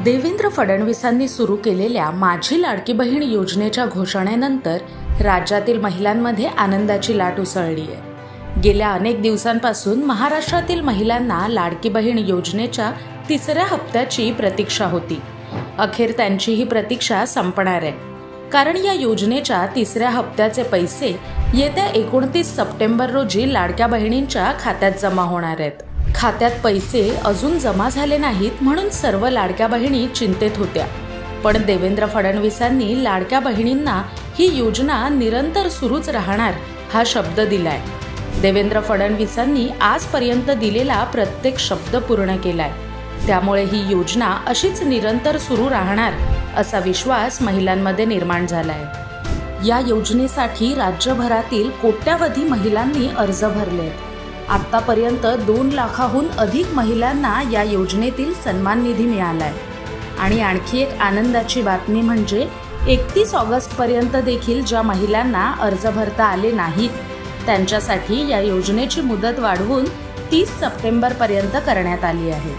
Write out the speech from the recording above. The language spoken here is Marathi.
देवेंद्र फडणवीसांनी सुरू केलेल्या माझी लाडकी बहीण योजनेच्या घोषणेनंतर राज्यातील महिलांमध्ये आनंदाची लाट उसळली आहे। गेल्या अनेक दिवसांपासून महाराष्ट्रातील महिलांना लाडकी बहीण योजनेच्या तिसऱ्या हप्त्याची प्रतीक्षा होती। अखेर त्यांची ही प्रतीक्षा संपणार आहे, कारण या योजनेच्या तिसऱ्या हप्त्याचे पैसे येत्या 29 सप्टेंबर रोजी लाडक्या बहिणींच्या खात्यात जमा होणार आहेत। खात्यात पैसे अजून जमा झाले नाहीत म्हणून सर्व लाडक्या बहिणी चिंतेत होत्या, पण देवेंद्र फडणवीसांनी लाडक्या बहिणींना ही योजना निरंतर सुरूच राहणार हा शब्द दिलाय। देवेंद्र फडणवीसांनी आजपर्यंत दिलेला प्रत्येक शब्द पूर्ण केलाय, त्यामुळे ही योजना अशीच निरंतर सुरू राहणार असा विश्वास महिलांमध्ये निर्माण झालाय। या योजनेसाठी राज्यभरातील कोट्यावधी महिलांनी अर्ज भरलेत। आतापर्यंत 2 लाखाहून अधिक महिलांना या योजनेतील सन्मान निधी मिळालाय। आणि आणखी एक आनंदाची बातमी म्हणजे 31 ऑगस्टपर्यंत देखील ज्या महिलांना अर्ज भरता आले नाहीत त्यांच्यासाठी या योजनेची मुदत वाढवून 30 सप्टेंबरपर्यंत करण्यात आली आहे।